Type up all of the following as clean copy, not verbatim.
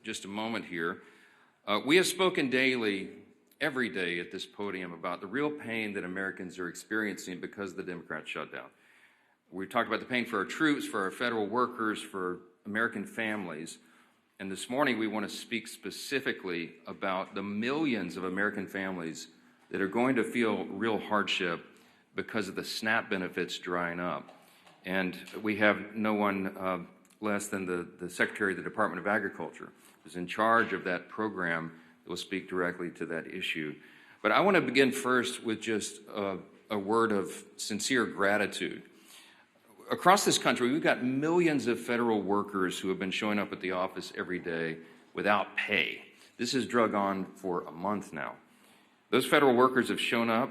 just a moment here. We have spoken daily, every day at this podium about the real pain that Americans are experiencing because of the Democrat shutdown. We've talked about the pain for our troops, for our federal workers, for American families. And this morning we want to speak specifically about the millions of American families that are going to feel real hardship because of the SNAP benefits drying up. And we have no one less than the Secretary of the Department of Agriculture, who's in charge of that program, that will speak directly to that issue. But I want to begin first with just a word of sincere gratitude. Across this country, we've got millions of federal workers who have been showing up at the office every day without pay. This has drug on for a month now. Those federal workers have shown up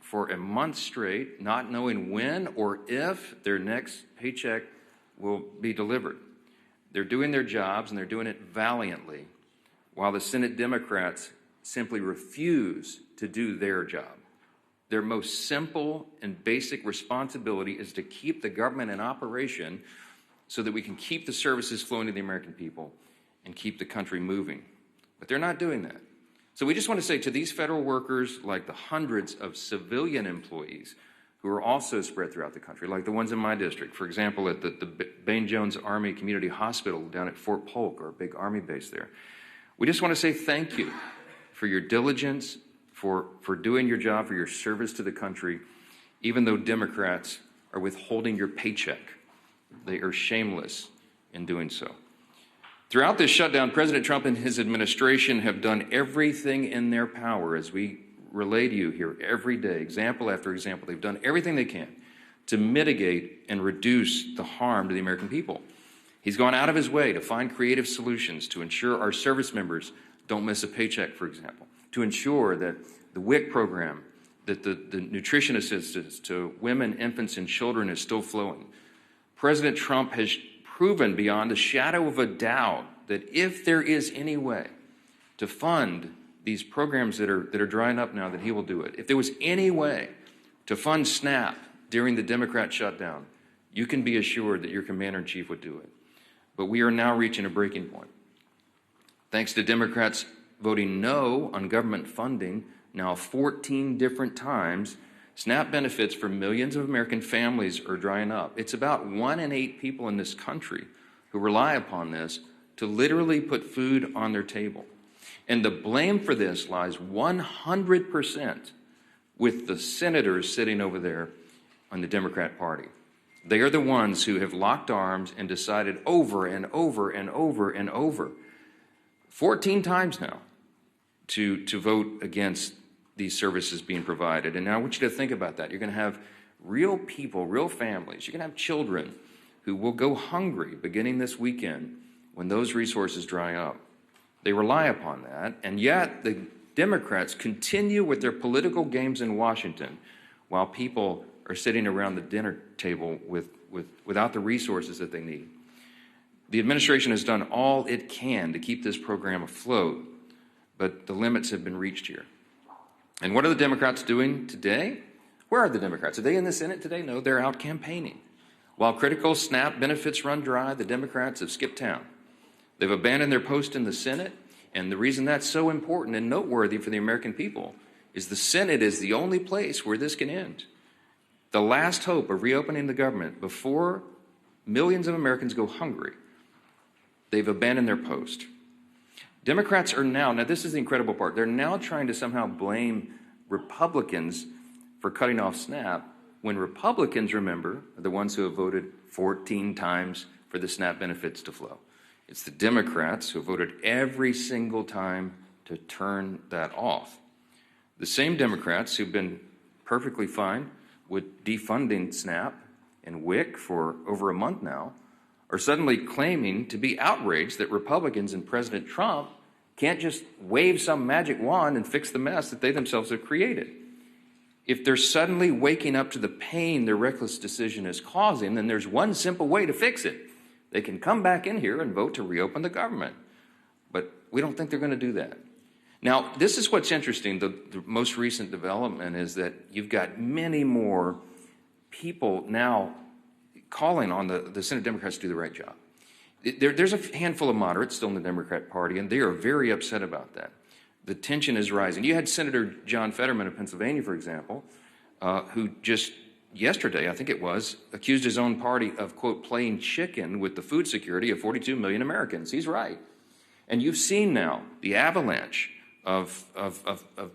for a month straight, not knowing when or if their next paycheck will be delivered. They're doing their jobs, and they're doing it valiantly, while the Senate Democrats simply refuse to do their job. Their most simple and basic responsibility is to keep the government in operation so that we can keep the services flowing to the American people and keep the country moving. But they're not doing that. So we just want to say to these federal workers, like the hundreds of civilian employees who are also spread throughout the country, like the ones in my district, for example, at the Bain Jones Army Community Hospital down at Fort Polk, or a big Army base there. We just want to say thank you for your diligence, for doing your job, for your service to the country, even though Democrats are withholding your paycheck. They are shameless in doing so. Throughout this shutdown, President Trump and his administration have done everything in their power, as we relay to you here every day, example after example. They've done everything they can to mitigate and reduce the harm to the American people. He's gone out of his way to find creative solutions to ensure our service members don't miss a paycheck, for example, to ensure that the WIC program, that the nutrition assistance to women, infants, and children is still flowing. President Trump has proven beyond a shadow of a doubt that if there is any way to fund these programs that are drying up now, that he will do it. If there was any way to fund SNAP during the Democrat shutdown, you can be assured that your commander-in-chief would do it. But we are now reaching a breaking point. Thanks to Democrats voting no on government funding now 14 different times, SNAP benefits for millions of American families are drying up. It's about 1 in 8 people in this country who rely upon this to literally put food on their table. And the blame for this lies 100% with the senators sitting over there on the Democrat Party. They are the ones who have locked arms and decided over and over and over and over, 14 times now, to vote against these services being provided. And now I want you to think about that. You're going to have real people, real families. You're going to have children who will go hungry beginning this weekend when those resources dry up. They rely upon that, and yet the Democrats continue with their political games in Washington while people are sitting around the dinner table without the resources that they need. The administration has done all it can to keep this program afloat, but the limits have been reached here. And what are the Democrats doing today? Where are the Democrats? Are they in the Senate today? No, they're out campaigning. While critical SNAP benefits run dry, the Democrats have skipped town. They've abandoned their post in the Senate, and the reason that's so important and noteworthy for the American people is the Senate is the only place where this can end. The last hope of reopening the government before millions of Americans go hungry. They've abandoned their post. Democrats are now this is the incredible part, they're now trying to somehow blame Republicans for cutting off SNAP when Republicans, remember, are the ones who have voted 14 times for the SNAP benefits to flow. It's the Democrats who voted every single time to turn that off. The same Democrats who've been perfectly fine with defunding SNAP and WIC for over a month now are suddenly claiming to be outraged that Republicans and President Trump can't just wave some magic wand and fix the mess that they themselves have created. If they're suddenly waking up to the pain their reckless decision is causing, then there's one simple way to fix it. They can come back in here and vote to reopen the government. But we don't think they're going to do that. Now, this is what's interesting. The most recent development is that you've got many more people now calling on the Senate Democrats to do the right job. There's a handful of moderates still in the Democrat Party, and they are very upset about that. The tension is rising. You had Senator John Fetterman of Pennsylvania, for example, who just yesterday, I think it was, accused his own party of, quote, playing chicken with the food security of 42 million Americans. He's right. And you've seen now the avalanche of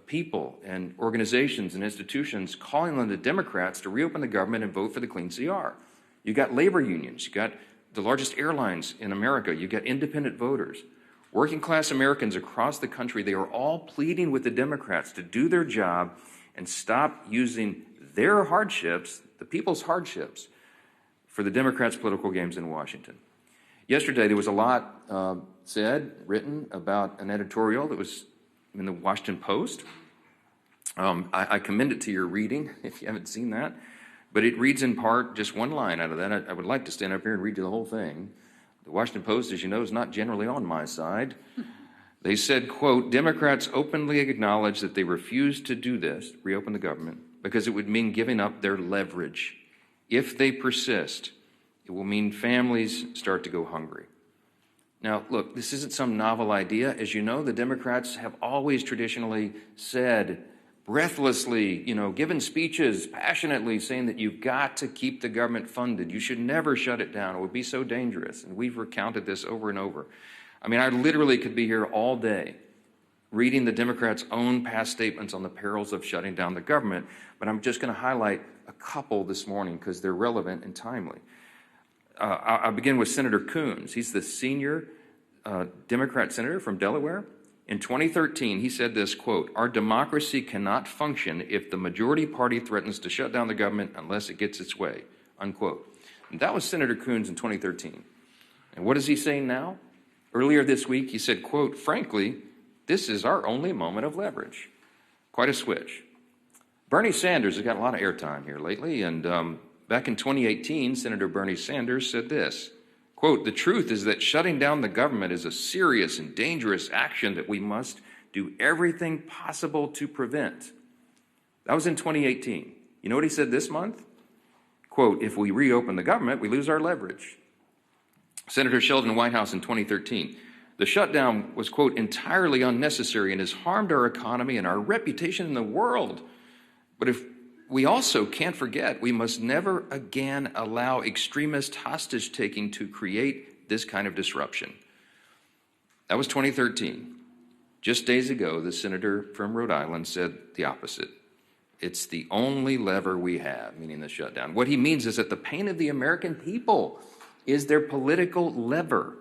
people and organizations and institutions calling on the Democrats to reopen the government and vote for the clean CR. You got labor unions. You got the largest airlines in America. You got independent voters. Working class Americans across the country, they are all pleading with the Democrats to do their job and stop using their hardships, the people's hardships, for the Democrats' political games in Washington. Yesterday, there was a lot said, written about an editorial that was in the Washington Post. I commend it to your reading if you haven't seen that. But it reads in part just one line out of that. I would like to stand up here and read you the whole thing. The Washington Post, as you know, is not generally on my side. They said, quote, Democrats openly acknowledge that they refuse to do this, reopen the government, because it would mean giving up their leverage. If they persist, it will mean families start to go hungry. Now, look, this isn't some novel idea. As you know, the Democrats have always traditionally said, breathlessly, given speeches passionately saying that you've got to keep the government funded. You should never shut it down. It would be so dangerous. And we've recounted this over and over. I mean, I literally could be here all day reading the Democrats' own past statements on the perils of shutting down the government, but I'm just going to highlight a couple this morning because they're relevant and timely. I'll begin with Senator Coons. He's the senior Democrat senator from Delaware. In 2013, he said this, quote, our democracy cannot function if the majority party threatens to shut down the government unless it gets its way, unquote. And that was Senator Coons in 2013. And what is he saying now? Earlier this week, he said, quote, frankly, this is our only moment of leverage. Quite a switch. Bernie Sanders has got a lot of airtime here lately, and back in 2018, Senator Bernie Sanders said this, quote, the truth is that shutting down the government is a serious and dangerous action that we must do everything possible to prevent. That was in 2018. You know what he said this month? Quote, if we reopen the government, we lose our leverage. Senator Sheldon Whitehouse in 2013. The shutdown was, quote, entirely unnecessary and has harmed our economy and our reputation in the world. But if we also can't forget, we must never again allow extremist hostage-taking to create this kind of disruption. That was 2013. Just days ago, the senator from Rhode Island said the opposite. It's the only lever we have, meaning the shutdown. What he means is that the pain of the American people is their political lever.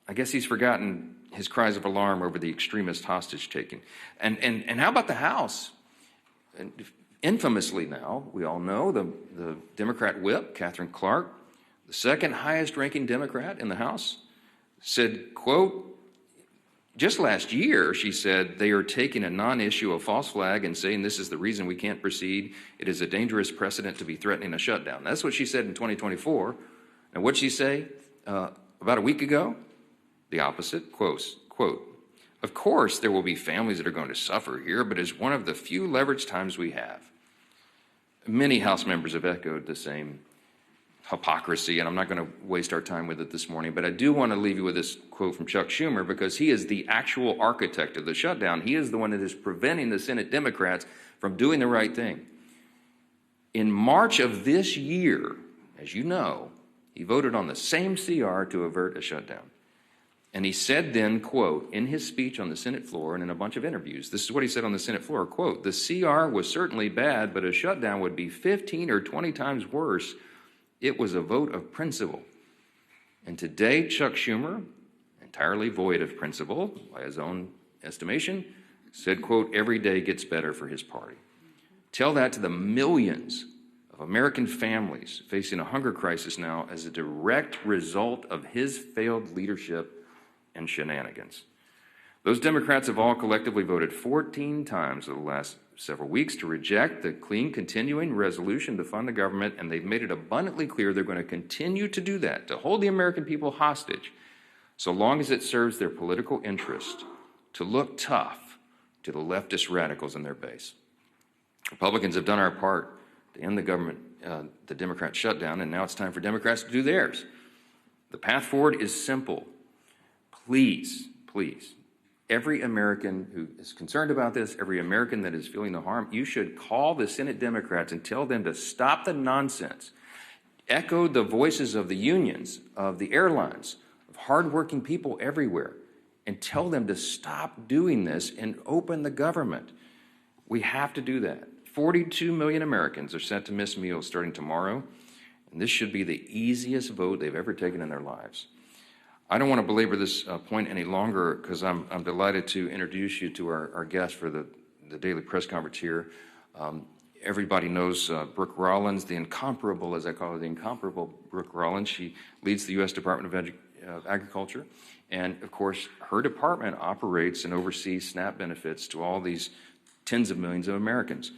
I guess he's forgotten his cries of alarm over the extremist hostage-taking. And how about the House? And infamously now, we all know, the Democrat whip, Catherine Clark, the second highest-ranking Democrat in the House, said, quote, just last year, she said, they are taking a non-issue, a false flag, and saying this is the reason we can't proceed. It is a dangerous precedent to be threatening a shutdown. That's what she said in 2024. And what'd she say about a week ago? The opposite, quote, of course there will be families that are going to suffer here, but it's one of the few leverage times we have. Many House members have echoed the same hypocrisy, and I'm not going to waste our time with it this morning, but I do want to leave you with this quote from Chuck Schumer because he is the actual architect of the shutdown. He is the one that is preventing the Senate Democrats from doing the right thing. In March of this year, as you know, he voted on the same CR to avert a shutdown. And he said then, quote, in his speech on the Senate floor and in a bunch of interviews, this is what he said on the Senate floor, quote, the CR was certainly bad, but a shutdown would be 15 or 20 times worse. It was a vote of principle. And today, Chuck Schumer, entirely void of principle, by his own estimation, said, quote, every day gets better for his party. Tell that to the millions of American families facing a hunger crisis now as a direct result of his failed leadership and shenanigans. Those Democrats have all collectively voted 14 times over the last several weeks to reject the clean continuing resolution to fund the government, and they've made it abundantly clear they're going to continue to do that, to hold the American people hostage, so long as it serves their political interest, to look tough to the leftist radicals in their base. Republicans have done our part to end the government, the Democrat shutdown, and now it's time for Democrats to do theirs. The path forward is simple. Please, please, every American who is concerned about this, every American that is feeling the harm, you should call the Senate Democrats and tell them to stop the nonsense. Echo the voices of the unions, of the airlines, of hardworking people everywhere, and tell them to stop doing this and open the government. We have to do that. 42 million Americans are set to miss meals starting tomorrow, and this should be the easiest vote they've ever taken in their lives. I don't want to belabor this point any longer because I'm delighted to introduce you to our guest for the daily press conference here. Everybody knows Brooke Rollins, the incomparable, as I call her, the incomparable Brooke Rollins. She leads the U.S. Department of Agriculture. And, of course, her department operates and oversees SNAP benefits to all these tens of millions of Americans.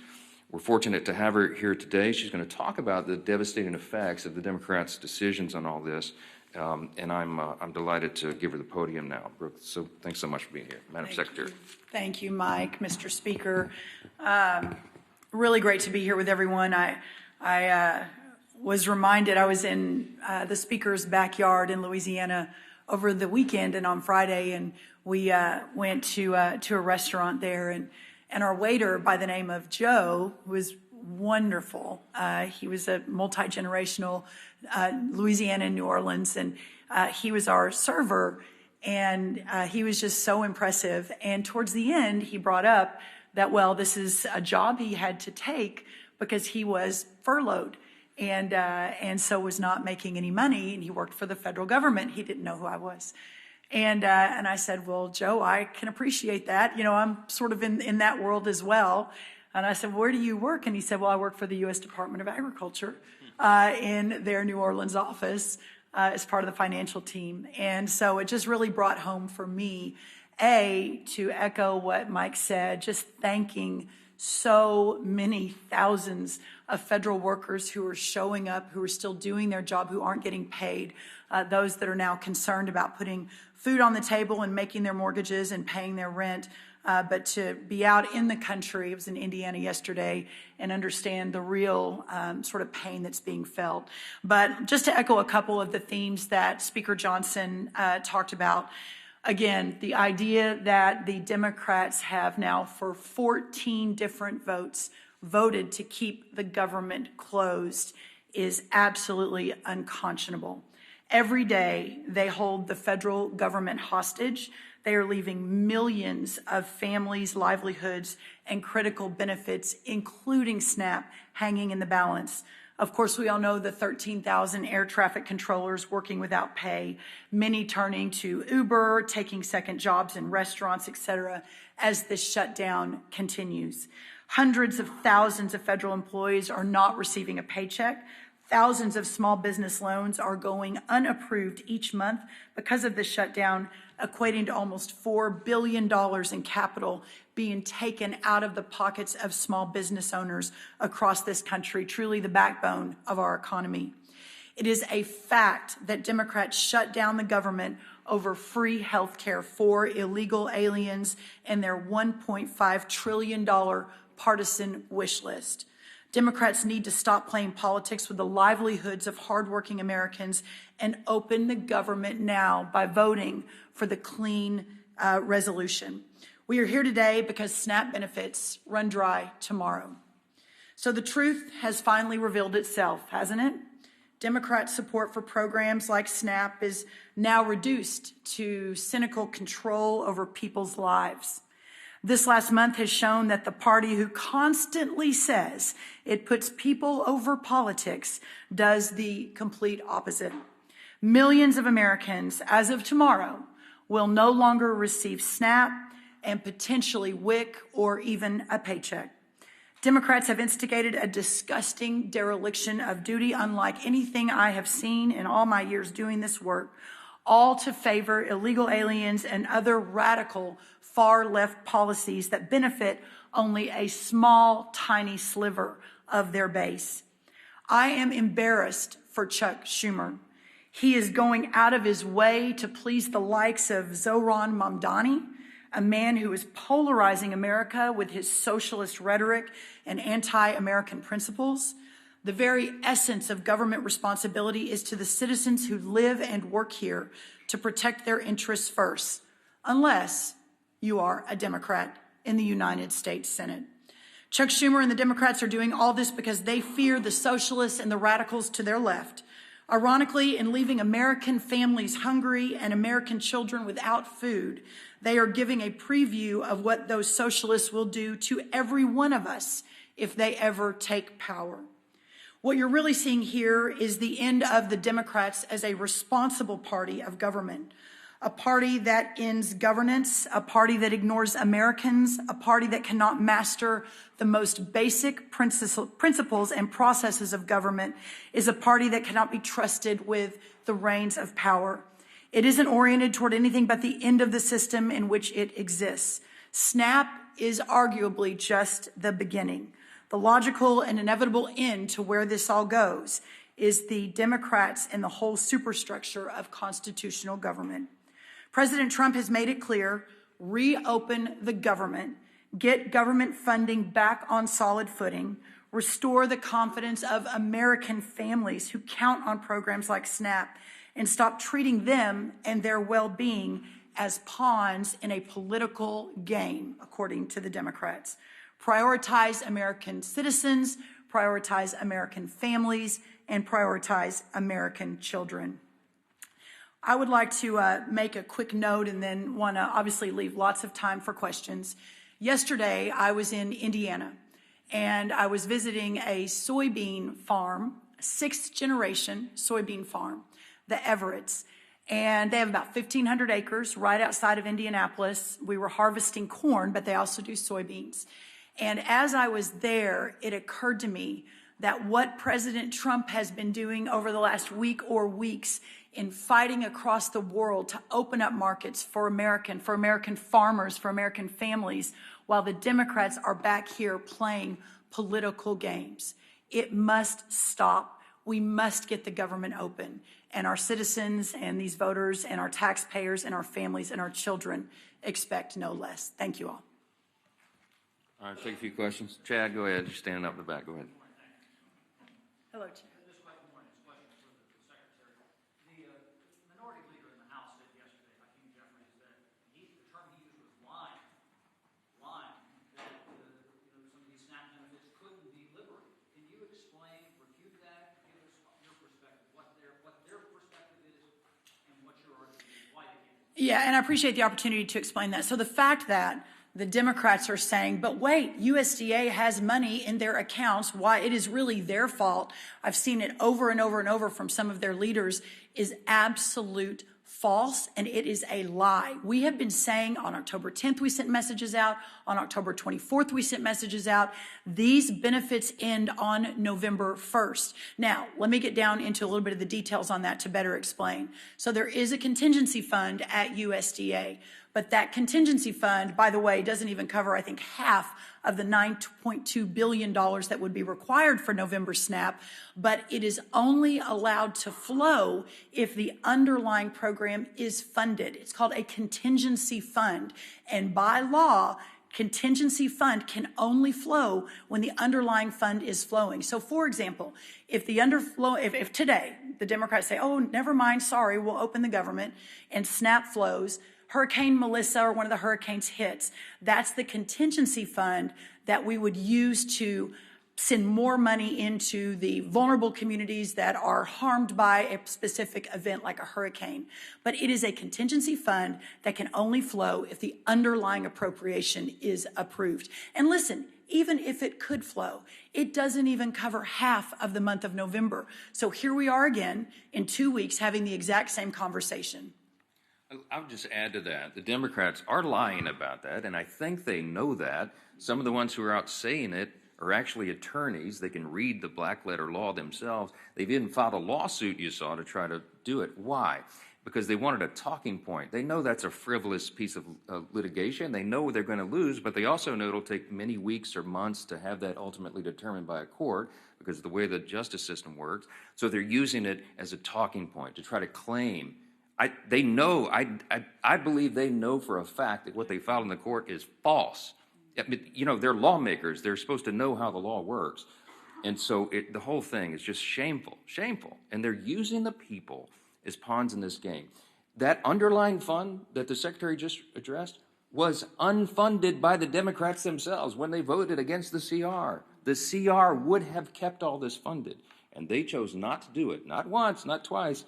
We're fortunate to have her here today. She's going to talk about the devastating effects of the Democrats' decisions on all this. And I'm delighted to give her the podium now. Brooke, so thanks so much for being here, Madam Secretary. Thank you, Mike, Mr. Speaker. Really great to be here with everyone. I was reminded I was in the Speaker's backyard in Louisiana over the weekend and on Friday, and we went to a restaurant there, and our waiter by the name of Joe was wonderful. He was a multi-generational Louisiana and New Orleans, and he was our server, and he was just so impressive. And towards the end, he brought up that, well, this is a job he had to take because he was furloughed and so was not making any money, and he worked for the federal government. He didn't know who I was. And I said, well, Joe, I can appreciate that. You know, I'm sort of in that world as well. And I said, where do you work? And he said, well, I work for the U.S. Department of Agriculture in their New Orleans office as part of the financial team. And so it just really brought home for me, to echo what Mike said, just thanking so many thousands of federal workers who are showing up, who are still doing their job, who aren't getting paid, those that are now concerned about putting food on the table and making their mortgages and paying their rent, but to be out in the country, I was in Indiana yesterday, and understand the real sort of pain that's being felt. But just to echo a couple of the themes that Speaker Johnson talked about, again, the idea that the Democrats have now for 14 different votes voted to keep the government closed is absolutely unconscionable. Every day they hold the federal government hostage. They are leaving millions of families' livelihoods and critical benefits, including SNAP, hanging in the balance. Of course, we all know the 13,000 air traffic controllers working without pay, many turning to Uber, taking second jobs in restaurants, etc., as this shutdown continues. Hundreds of thousands of federal employees are not receiving a paycheck. Thousands of small business loans are going unapproved each month because of the shutdown, equating to almost $4 billion in capital being taken out of the pockets of small business owners across this country, truly the backbone of our economy. It is a fact that Democrats shut down the government over free health care for illegal aliens and their $1.5 trillion partisan wish list. Democrats need to stop playing politics with the livelihoods of hardworking Americans and open the government now by voting for the clean resolution. We are here today because SNAP benefits run dry tomorrow. So the truth has finally revealed itself, hasn't it? Democrat support for programs like SNAP is now reduced to cynical control over people's lives. This last month has shown that the party who constantly says it puts people over politics does the complete opposite. Millions of Americans, as of tomorrow, will no longer receive SNAP and potentially WIC or even a paycheck. Democrats have instigated a disgusting dereliction of duty unlike anything I have seen in all my years doing this work, all to favor illegal aliens and other radical far-left policies that benefit only a small, tiny sliver of their base. I am embarrassed for Chuck Schumer. He is going out of his way to please the likes of Zohran Mamdani, a man who is polarizing America with his socialist rhetoric and anti-American principles. The very essence of government responsibility is to the citizens who live and work here to protect their interests first, unless you are a Democrat in the United States Senate. Chuck Schumer and the Democrats are doing all this because they fear the socialists and the radicals to their left. Ironically, in leaving American families hungry and American children without food, they are giving a preview of what those socialists will do to every one of us if they ever take power. What you're really seeing here is the end of the Democrats as a responsible party of government, a party that ends governance, a party that ignores Americans, a party that cannot master the most basic principles and processes of government, is a party that cannot be trusted with the reins of power. It isn't oriented toward anything but the end of the system in which it exists. SNAP is arguably just the beginning. The logical and inevitable end to where this all goes is the Democrats and the whole superstructure of constitutional government. President Trump has made it clear, reopen the government, get government funding back on solid footing, restore the confidence of American families who count on programs like SNAP, and stop treating them and their well-being as pawns in a political game, according to the Democrats. Prioritize American citizens, prioritize American families, and prioritize American children. I would like to make a quick note and then want to obviously leave lots of time for questions. Yesterday, I was in Indiana, and I was visiting a soybean farm, a sixth-generation soybean farm, the Everetts. And they have about 1,500 acres right outside of Indianapolis. We were harvesting corn, but they also do soybeans. And as I was there, it occurred to me that what President Trump has been doing over the last week or weeks in fighting across the world to open up markets for American farmers, for American families, while the Democrats are back here playing political games. It must stop. We must get the government open. And our citizens and these voters and our taxpayers and our families and our children expect no less. Thank you all. All right, take a few questions. Chad, go ahead. You're standing up in the back. Go ahead. Hello, Chad. Yeah, and I appreciate the opportunity to explain that. So the fact that the Democrats are saying, but wait, USDA has money in their accounts, why it is really their fault, I've seen it over and over and over from some of their leaders, is absolute false, and it is a lie. We have been saying on October 10th, we sent messages out. On October 24th, we sent messages out. These benefits end on November 1st. Now, let me get down into a little bit of the details on that to better explain. So there is a contingency fund at USDA, but that contingency fund, by the way, doesn't even cover, I think, half of the $9.2 billion that would be required for November SNAP, but it is only allowed to flow if the underlying program is funded. It's called a contingency fund, and by law, contingency fund can only flow when the underlying fund is flowing. So, for example, if today the Democrats say, oh, never mind, sorry, we'll open the government, and SNAP flows, Hurricane Melissa or one of the hurricanes hits, that's the contingency fund that we would use to send more money into the vulnerable communities that are harmed by a specific event like a hurricane. But it is a contingency fund that can only flow if the underlying appropriation is approved. And listen, even if it could flow, it doesn't even cover half of the month of November. So here we are again in 2 weeks having the exact same conversation. I would just add to that, the Democrats are lying about that, and I think they know that. Some of the ones who are out saying it are actually attorneys. They can read the black letter law themselves. They've even filed a lawsuit, you saw, to try to do it. Why? Because they wanted a talking point. They know that's a frivolous piece of litigation. They know they're going to lose, but they also know it'll take many weeks or months to have that ultimately determined by a court because of the way the justice system works. So they're using it as a talking point to try to claim. I believe they know for a fact that what they filed in the court is false. I mean, you know, they're lawmakers. They're supposed to know how the law works. And so the whole thing is just shameful, shameful. And they're using the people as pawns in this game. That underlying fund that the Secretary just addressed was unfunded by the Democrats themselves when they voted against the CR. The CR would have kept all this funded, and they chose not to do it. Not once, not twice,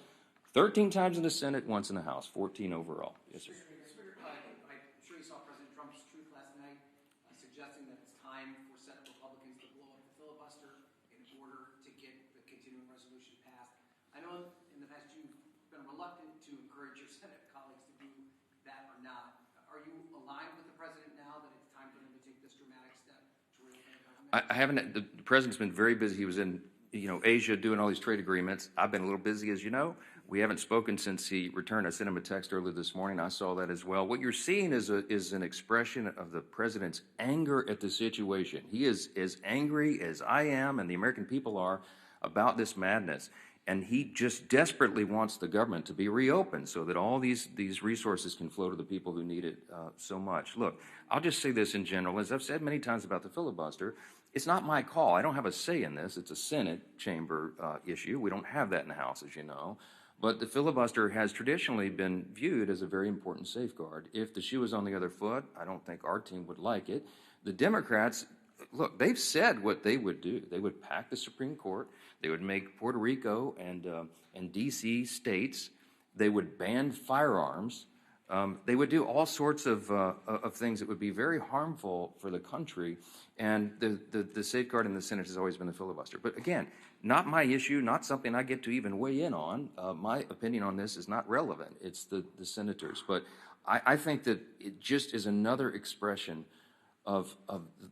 13 times in the Senate, once in the House, 14 overall. Yes, sir. I'm sure you saw President Trump's truth last night, suggesting that it's time for Senate Republicans to blow up the filibuster in order to get the continuing resolution passed. I know in the past you've been reluctant to encourage your Senate colleagues to do that or not. Are you aligned with the president now that it's time for him to take this dramatic step to reopen the government? I haven't. The president's been very busy. He was in Asia doing all these trade agreements. I've been a little busy, as you know. We haven't spoken since he returned. I sent him a text earlier this morning. I saw that as well. What you're seeing is an expression of the president's anger at the situation. He is as angry as I am and the American people are about this madness. And he just desperately wants the government to be reopened so that all these resources can flow to the people who need it so much. Look, I'll just say this in general. As I've said many times about the filibuster, it's not my call. I don't have a say in this. It's a Senate chamber issue. We don't have that in the House, as you know. But the filibuster has traditionally been viewed as a very important safeguard. If the shoe is on the other foot, I don't think our team would like it. The Democrats, look, they've said what they would do. They would pack the Supreme Court. They would make Puerto Rico and D.C. states. They would ban firearms. They would do all sorts of things that would be very harmful for the country. And the safeguard in the Senate has always been the filibuster. But again, not my issue, not something I get to even weigh in on. My opinion on this is not relevant. It's the senators. But I think that it just is another expression of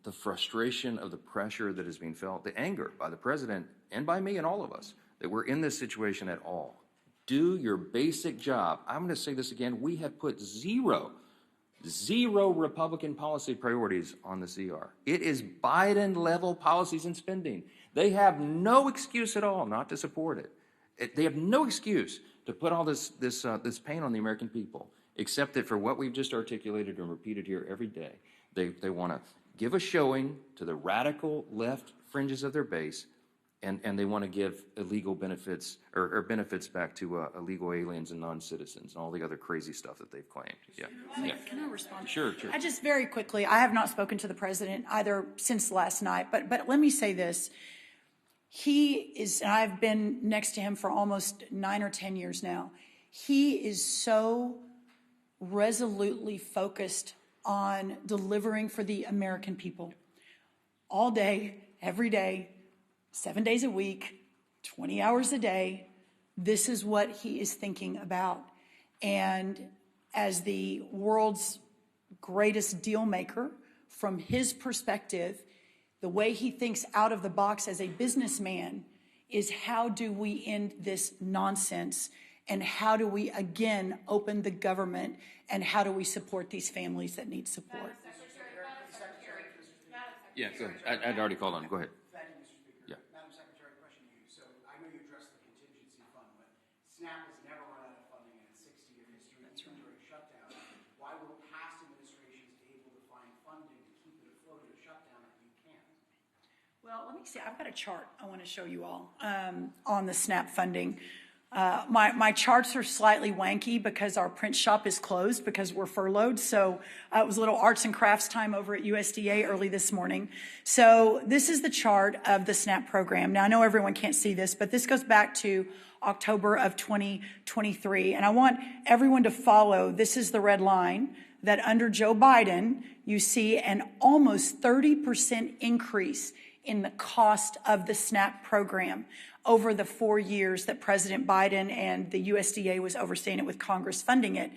the frustration, of the pressure that is being felt, the anger by the president and by me and all of us that we're in this situation at all. Do your basic job. I'm going to say this again. We have put zero Republican policy priorities on the CR. It is Biden-level policies and spending. They have no excuse at all not to support it. They have no excuse to put all this pain on the American people, except that for what we've just articulated and repeated here every day, they want to give a showing to the radical left fringes of their base, and they want to give illegal benefits or benefits back to illegal aliens and non-citizens and all the other crazy stuff that they've claimed. Yeah. Can I respond? Sure. I just very quickly, I have not spoken to the president either since last night, but let me say this. He is, and I've been next to him for almost 9 or 10 years now. He is so resolutely focused on delivering for the American people all day, every day, 7 days a week, 20 hours a day. This is what he is thinking about. And as the world's greatest deal maker, from his perspective, the way he thinks out of the box as a businessman is how do we end this nonsense, and how do we again open the government, and how do we support these families that need support? Yeah, go ahead. I'd already called on. Go ahead. Thank you, Mr. Speaker. Yeah. Madam Secretary, question to you. So I know you addressed the contingency fund, but SNAP has never run out of funding in its 60-year history. That's right. During shutdown. Why were past administrations able to find funding to keep it afloat in a shutdown that you can't? Well, let me see. I've got a chart I want to show you all on the SNAP funding. My charts are slightly wanky because our print shop is closed because we're furloughed. So it was a little arts and crafts time over at USDA early this morning. So this is the chart of the SNAP program. Now, I know everyone can't see this, but this goes back to October of 2023. And I want everyone to follow. This is the red line that under Joe Biden, you see an almost 30% increase in the cost of the SNAP program over the 4 years that President Biden and the USDA was overseeing it with Congress funding it.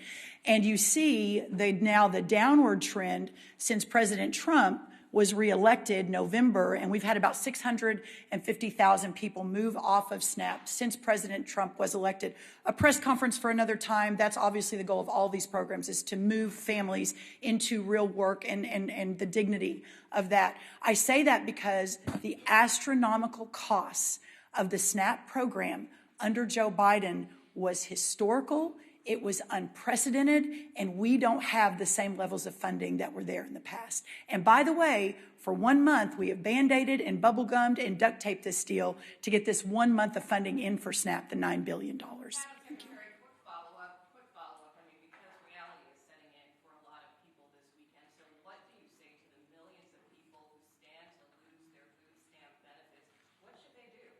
And you see now the downward trend since President Trump was reelected November, and we've had about 650,000 people move off of SNAP since President Trump was elected. A press conference for another time. That's obviously the goal of all these programs, is to move families into real work and the dignity of that. I say that because the astronomical costs of the SNAP program under Joe Biden was historical. It was unprecedented, and we don't have the same levels of funding that were there in the past. And by the way, for 1 month, we have Band-Aided and bubble-gummed and duct taped this deal to get this 1 month of funding in for SNAP, the $9 billion. Thank you. Quick follow-up. I mean, because reality is setting in for a lot of people this weekend. So what do you say to the millions of people who stand to lose their food stamp benefits? What should they do?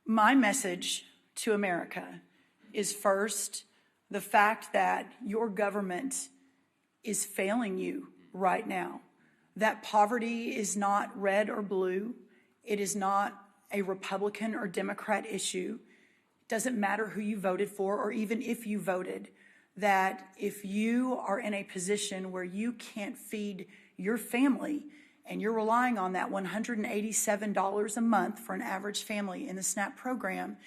My message to America is first, the fact that your government is failing you right now. That poverty is not red or blue. It is not a Republican or Democrat issue. It doesn't matter who you voted for or even if you voted. That if you are in a position where you can't feed your family and you're relying on that $187 a month for an average family in the SNAP program,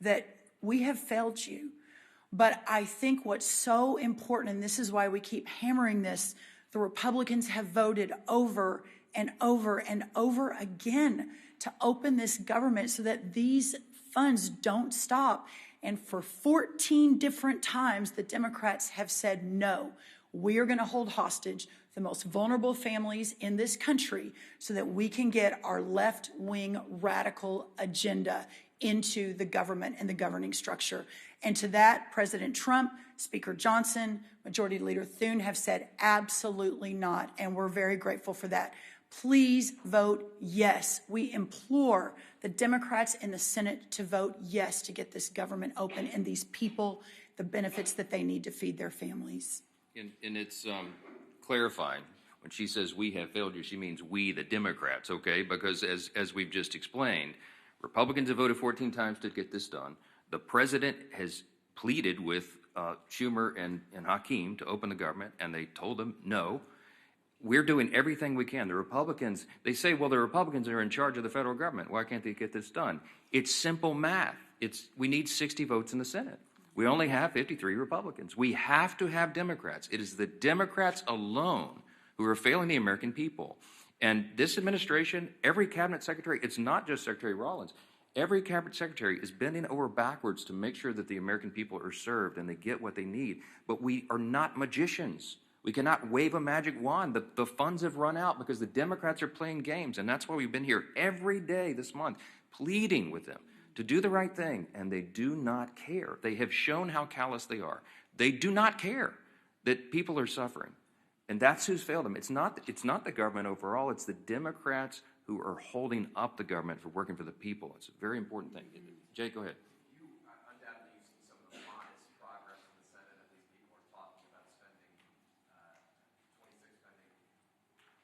that we have failed you. But I think what's so important, and this is why we keep hammering this, the Republicans have voted over and over and over again to open this government so that these funds don't stop. And for 14 different times, the Democrats have said, no, we are going to hold hostage the most vulnerable families in this country so that we can get our left-wing radical agenda into the government and the governing structure. And to that, President Trump, Speaker Johnson, Majority Leader Thune have said absolutely not, and we're very grateful for that. Please vote yes. We implore the Democrats in the Senate to vote yes to get this government open and these people the benefits that they need to feed their families. And it's clarifying. When she says we have failed you, she means we, the Democrats, okay? Because as we've just explained, Republicans have voted 14 times to get this done. The president has pleaded with Schumer and Hakeem to open the government, and they told them no. We're doing everything we can. The Republicans, they say, well, the Republicans are in charge of the federal government. Why can't they get this done? It's simple math. We need 60 votes in the Senate. We only have 53 Republicans. We have to have Democrats. It is the Democrats alone who are failing the American people. And this administration, every cabinet secretary, it's not just Secretary Rollins, every cabinet secretary is bending over backwards to make sure that the American people are served and they get what they need. But we are not magicians. We cannot wave a magic wand. The funds have run out because the Democrats are playing games. And that's why we've been here every day this month pleading with them to do the right thing. And they do not care. They have shown how callous they are. They do not care that people are suffering. And that's who's failed them. It's not the government overall. It's the Democrats who are holding up the government for working for the people. It's a very important thing. Jake, go ahead. You undoubtedly you've seen some of the modest progress in the Senate. At least people are talking about spending, 26 spending.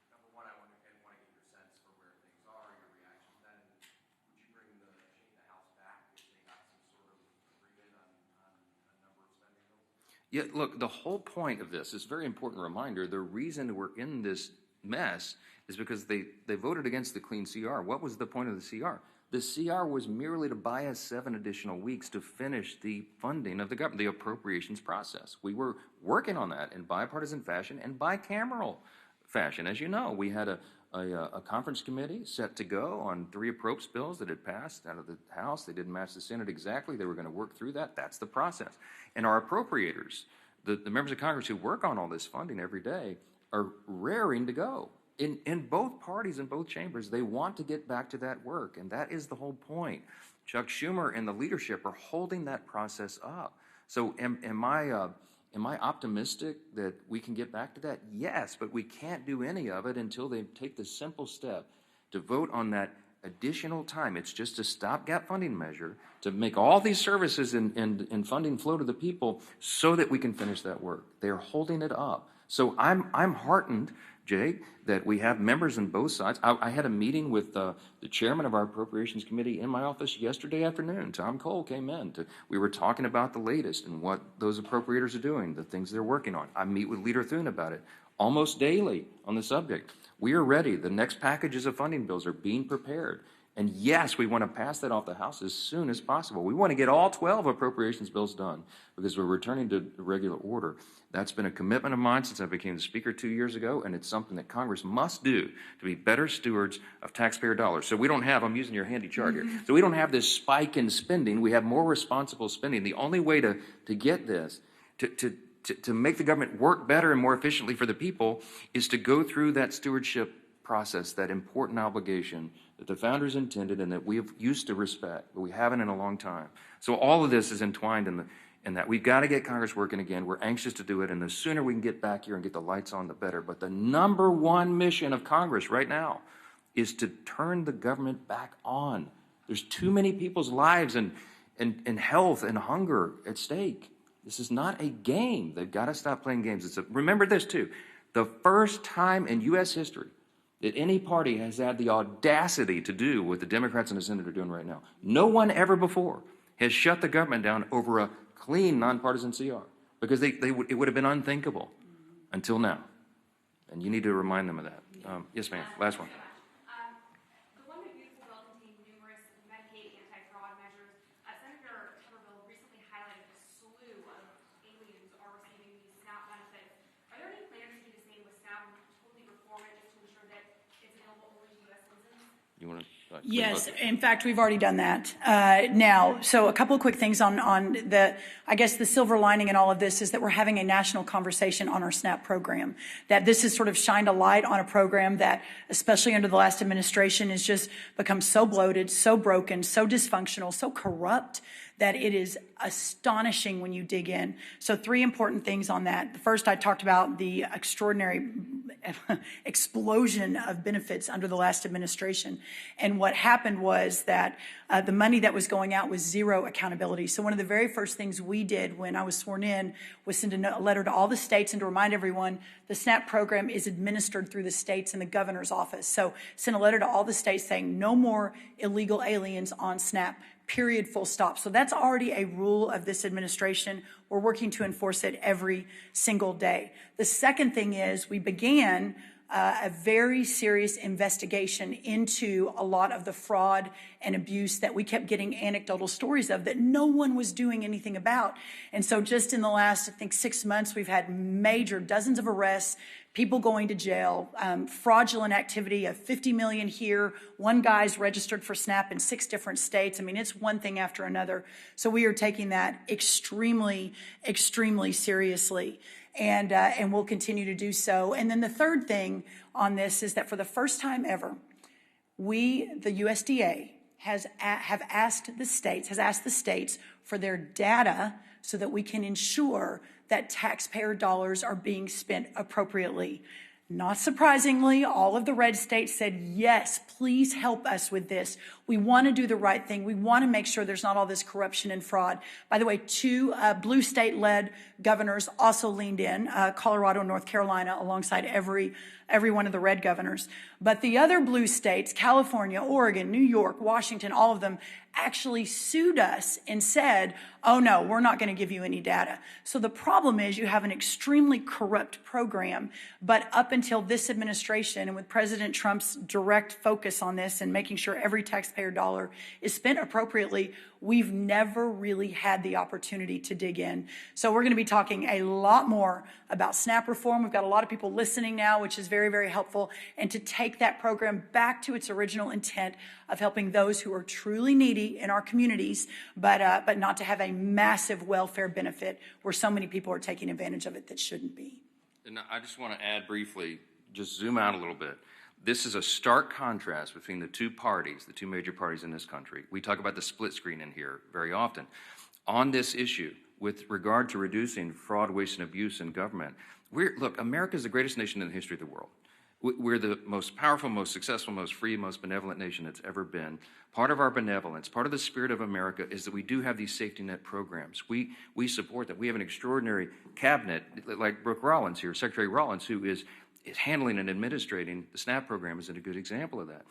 Number one, I want to get your sense for where things are, your reaction to that. And would you bring the House back if they got some sort of agreement on a number of spending bills? Yeah, look, the whole point of this is a very important reminder. The reason we're in this mess is because they voted against the clean CR. What was the point of the CR? The CR was merely to buy us 7 additional weeks to finish the funding of the government, the appropriations process. We were working on that in bipartisan fashion and bicameral fashion. As you know, we had a conference committee set to go on 3 appropriations bills that had passed out of the House. They didn't match the Senate exactly. They were going to work through that. That's the process. And our appropriators, the members of Congress who work on all this funding every day, are raring to go. In both parties, in both chambers, they want to get back to that work, and that is the whole point. Chuck Schumer and the leadership are holding that process up. So am I optimistic that we can get back to that? Yes, but we can't do any of it until they take the simple step to vote on that additional time. It's just a stopgap funding measure to make all these services and funding flow to the people so that we can finish that work. They're holding it up. So I'm heartened, Jake, that we have members on both sides. I had a meeting with the chairman of our Appropriations Committee in my office yesterday afternoon. Tom Cole came in. We were talking about the latest and what those appropriators are doing, the things they're working on. I meet with Leader Thune about it almost daily on the subject. We are ready. The next packages of funding bills are being prepared. And yes, we want to pass that off the House as soon as possible. We want to get all 12 appropriations bills done because we're returning to regular order. That's been a commitment of mine since I became the Speaker 2 years ago, and it's something that Congress must do to be better stewards of taxpayer dollars. So we don't have, I'm using your handy chart here, so we don't have this spike in spending. We have more responsible spending. The only way to get this, to make the government work better and more efficiently for the people, is to go through that stewardship process, that important obligation that the founders intended and that we have used to respect, but we haven't in a long time. So all of this is entwined in that. We've got to get Congress working again. We're anxious to do it, and the sooner we can get back here and get the lights on, the better. But the number one mission of Congress right now is to turn the government back on. There's too many people's lives and health and hunger at stake. This is not a game. They've got to stop playing games. Remember this, too. The first time in U.S. history that any party has had the audacity to do what the Democrats in the Senate are doing right now. No one ever before has shut the government down over a clean, nonpartisan CR, because it would have been unthinkable until now. And you need to remind them of that. Yes, ma'am. Last one. The one that beautiful bill contained numerous Medicaid anti-fraud measures. Senator Tuberville recently highlighted a slew of aliens are receiving these SNAP benefits. Are there any plans to do the same with SNAP and totally reform it just to ensure that it's available only to U.S. citizens? You want to? Yes, in fact, we've already done that. Now, so a couple of quick things on I guess the silver lining in all of this is that we're having a national conversation on our SNAP program, that this has sort of shined a light on a program that, especially under the last administration, has just become so bloated, so broken, so dysfunctional, so corrupt that it is astonishing when you dig in. So 3 important things on that. The first, I talked about the extraordinary explosion of benefits under the last administration. And what happened was that the money that was going out was zero accountability. So one of the very first things we did when I was sworn in was send a letter to all the states and to remind everyone the SNAP program is administered through the states and the governor's office. So send a letter to all the states saying no more illegal aliens on SNAP. Period, full stop. So that's already a rule of this administration. We're working to enforce it every single day. The second thing is we began a very serious investigation into a lot of the fraud and abuse that we kept getting anecdotal stories of that no one was doing anything about. And so just in the last, I think, 6 months, we've had major dozens of arrests, people going to jail, fraudulent activity of $50 million here. One guy's registered for SNAP in 6 different states. I mean, it's one thing after another. So we are taking that extremely, extremely seriously. And we'll continue to do so. And then the third thing on this is that for the first time ever, the USDA, have asked the states for their data so that we can ensure that taxpayer dollars are being spent appropriately. Not surprisingly, all of the red states said, yes, please help us with this. We want to do the right thing. We want to make sure there's not all this corruption and fraud. By the way, 2 blue state-led governors also leaned in, Colorado and North Carolina, alongside every one of the red governors. But the other blue states, California, Oregon, New York, Washington, all of them actually sued us and said, oh no, we're not going to give you any data. So the problem is you have an extremely corrupt program, but up until this administration and with President Trump's direct focus on this and making sure every taxpayer dollar is spent appropriately, we've never really had the opportunity to dig in. So we're going to be talking a lot more about SNAP reform. We've got a lot of people listening now, which is very, very helpful, and to take that program back to its original intent of helping those who are truly needy in our communities, but not to have a massive welfare benefit where so many people are taking advantage of it that shouldn't be. And I just want to add briefly, just zoom out a little bit. This is a stark contrast between the 2 parties, the 2 major parties in this country. We talk about the split screen in here very often. On this issue, with regard to reducing fraud, waste, and abuse in government, look, America is the greatest nation in the history of the world. We're the most powerful, most successful, most free, most benevolent nation that's ever been. Part of our benevolence, part of the spirit of America is that we do have these safety net programs. We support that. We have an extraordinary cabinet, like Brooke Rollins here, Secretary Rollins, who is handling and administrating the SNAP program is a good example of that.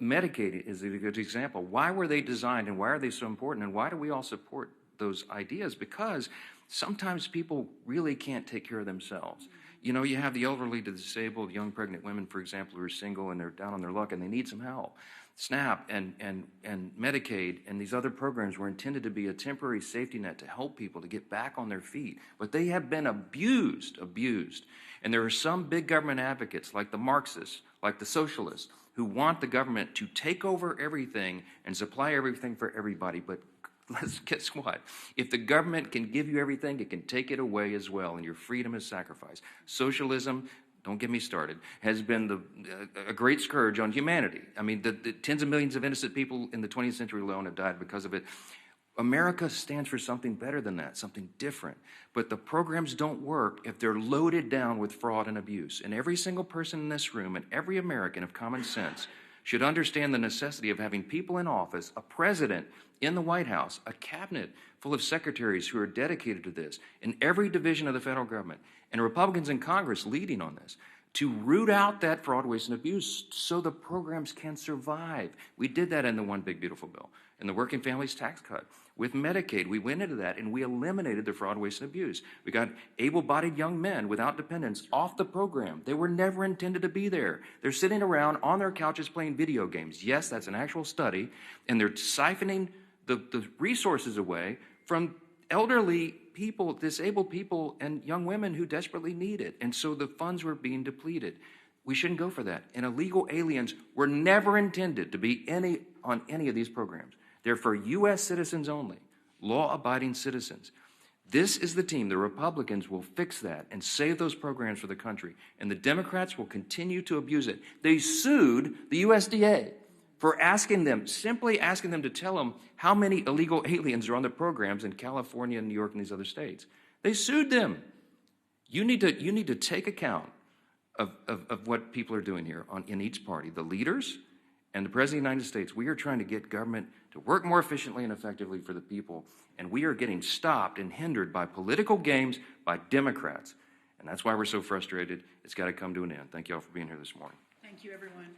Medicaid is a good example. Why were they designed and why are they so important and why do we all support those ideas? Because sometimes people really can't take care of themselves. You know, you have the elderly, the disabled, young pregnant women, for example, who are single and they're down on their luck and they need some help. SNAP and Medicaid and these other programs were intended to be a temporary safety net to help people to get back on their feet. But they have been abused. And there are some big government advocates like the Marxists, like the socialists, who want the government to take over everything and supply everything for everybody. But guess what? If the government can give you everything, it can take it away as well, and your freedom is sacrificed. Socialism, don't get me started, has been a great scourge on humanity. I mean, the tens of millions of innocent people in the 20th century alone have died because of it. America stands for something better than that, something different. But the programs don't work if they're loaded down with fraud and abuse. And every single person in this room and every American of common sense should understand the necessity of having people in office, a president in the White House, a cabinet full of secretaries who are dedicated to this in every division of the federal government, and Republicans in Congress leading on this, to root out that fraud, waste, and abuse so the programs can survive. We did that in the One Big Beautiful Bill, in the Working Families Tax Cut. With Medicaid, we went into that and we eliminated the fraud, waste, and abuse. We got able-bodied young men without dependents off the program. They were never intended to be there. They're sitting around on their couches playing video games. Yes, that's an actual study, and they're siphoning the resources away from elderly people, disabled people, and young women who desperately need it. And so the funds were being depleted. We shouldn't go for that. And illegal aliens were never intended to be on any of these programs. They're for U.S. citizens only, law-abiding citizens. This is the team. The Republicans will fix that and save those programs for the country. And the Democrats will continue to abuse it. They sued the USDA for simply asking them to tell them how many illegal aliens are on the programs in California and New York and these other states. They sued them. You need to take account of what people are doing here in each party, the leaders and the President of the United States. We are trying to get government to work more efficiently and effectively for the people, and we are getting stopped and hindered by political games by Democrats. And that's why we're so frustrated. It's got to come to an end. Thank you all for being here this morning. Thank you, everyone.